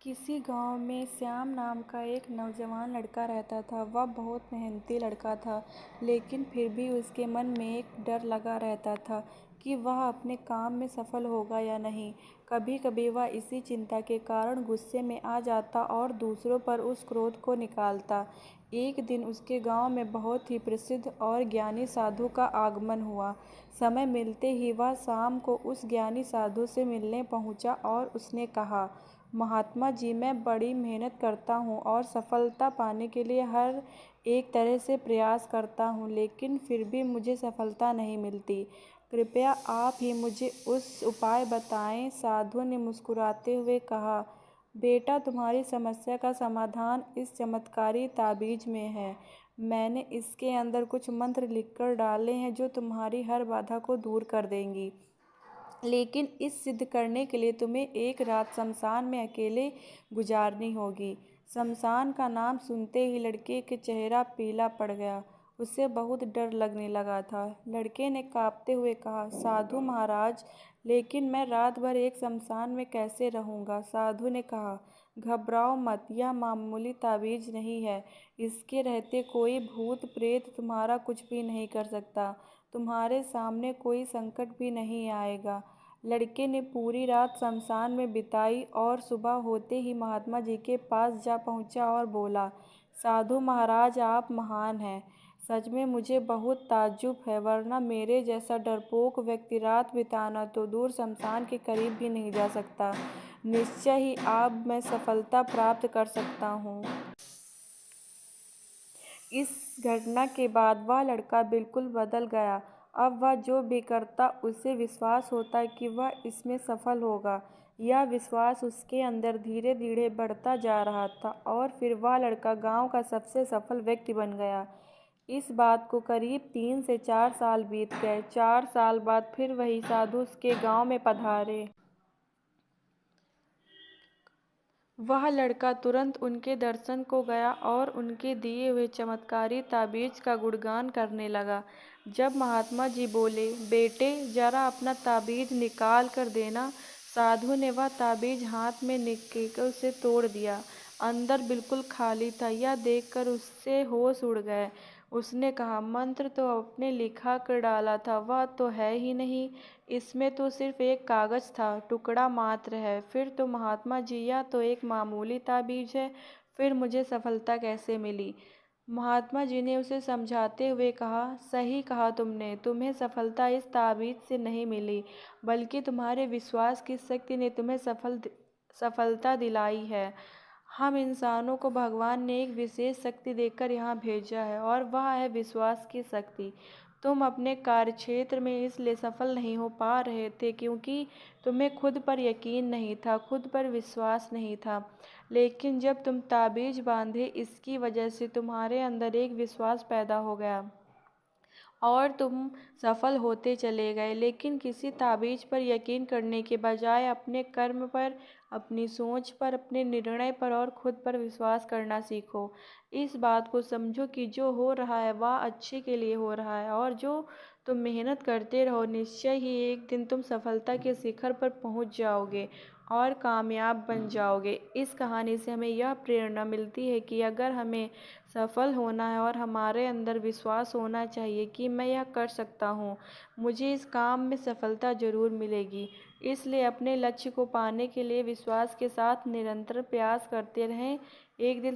किसी गांव में श्याम नाम का एक नौजवान लड़का रहता था। वह बहुत मेहनती लड़का था, लेकिन फिर भी उसके मन में एक डर लगा रहता था कि वह अपने काम में सफल होगा या नहीं। कभी कभी वह इसी चिंता के कारण गुस्से में आ जाता और दूसरों पर उस क्रोध को निकालता। एक दिन उसके गांव में बहुत ही प्रसिद्ध और ज्ञानी साधु का आगमन हुआ। समय मिलते ही वह शाम को उस ज्ञानी साधु से मिलने पहुंचा और उसने कहा, महात्मा जी, मैं बड़ी मेहनत करता हूँ और सफलता पाने के लिए हर एक तरह से प्रयास करता हूँ, लेकिन फिर भी मुझे सफलता नहीं मिलती। कृपया आप ही मुझे उस उपाय बताएं। साधु ने मुस्कुराते हुए कहा, बेटा, तुम्हारी समस्या का समाधान इस चमत्कारी ताबीज में है। मैंने इसके अंदर कुछ मंत्र लिखकर डाले हैं जो तुम्हारी हर बाधा को दूर कर देंगी। लेकिन इस सिद्ध करने के लिए तुम्हें एक रात शमशान में अकेले गुजारनी होगी। शमशान का नाम सुनते ही लड़के के चेहरा पीला पड़ गया। उसे बहुत डर लगने लगा था। लड़के ने कांपते हुए कहा, साधु महाराज, लेकिन मैं रात भर एक शमशान में कैसे रहूंगा? साधु ने कहा, घबराओ मत, यह मामूली ताबीज नहीं है। इसके रहते कोई भूत प्रेत तुम्हारा कुछ भी नहीं कर सकता। तुम्हारे सामने कोई संकट भी नहीं आएगा। लड़के ने पूरी रात शमशान में बिताई और सुबह होते ही महात्मा जी के पास जा पहुंचा और बोला, साधु महाराज, आप महान हैं। सच में मुझे बहुत ताज्जुब है, वरना मेरे जैसा डरपोक व्यक्ति रात बिताना तो दूर शमशान के करीब भी नहीं जा सकता। निश्चय ही अब मैं सफलता प्राप्त कर सकता हूँ। इस घटना के बाद वह लड़का बिल्कुल बदल गया। अब वह जो भी करता उसे विश्वास होता कि वह इसमें सफल होगा। यह विश्वास उसके अंदर धीरे धीरे बढ़ता जा रहा था और फिर वह लड़का गांव का सबसे सफल व्यक्ति बन गया। इस बात को करीब 3 से 4 साल बीत गए। 4 साल बाद फिर वही साधु उसके गांव में पधारे। वह लड़का तुरंत उनके दर्शन को गया और उनके दिए हुए चमत्कारी ताबीज का गुणगान करने लगा। जब महात्मा जी बोले, बेटे, जरा अपना ताबीज निकाल कर देना, साधु ने वह ताबीज हाथ में लेकर उसे तोड़ दिया। अंदर बिल्कुल खाली था। यह देखकर उससे होश उड़ गए। उसने कहा, मंत्र तो आपने लिखा कर डाला था, वह तो है ही नहीं। इसमें तो सिर्फ एक कागज था, टुकड़ा मात्र है। फिर तो महात्मा जी, यह तो एक मामूली ताबीज है। फिर मुझे सफलता कैसे मिली? महात्मा जी ने उसे समझाते हुए कहा, सही कहा तुमने। तुम्हें सफलता इस ताबीज से नहीं मिली, बल्कि तुम्हारे विश्वास की शक्ति ने तुम्हें सफलता दिलाई है। हम इंसानों को भगवान ने एक विशेष शक्ति देकर यहाँ भेजा है और वह है विश्वास की शक्ति। तुम अपने कार्यक्षेत्र में इसलिए सफल नहीं हो पा रहे थे क्योंकि तुम्हें खुद पर यकीन नहीं था, खुद पर विश्वास नहीं था। लेकिन जब तुम ताबीज बांधे, इसकी वजह से तुम्हारे अंदर एक विश्वास पैदा हो गया और तुम सफल होते चले गए। लेकिन किसी ताबीज पर यकीन करने के बजाय अपने कर्म पर, अपनी सोच पर, अपने निर्णय पर और खुद पर विश्वास करना सीखो। इस बात को समझो कि जो हो रहा है वह अच्छे के लिए हो रहा है और जो तुम मेहनत करते रहो, निश्चय ही एक दिन तुम सफलता के शिखर पर पहुंच जाओगे और कामयाब बन जाओगे। इस कहानी से हमें यह प्रेरणा मिलती है कि अगर हमें सफल होना है और हमारे अंदर विश्वास होना चाहिए कि मैं यह कर सकता हूँ, मुझे इस काम में सफलता ज़रूर मिलेगी। इसलिए अपने लक्ष्य को पाने के लिए विश्वास के साथ निरंतर प्रयास करते रहें। एक दिन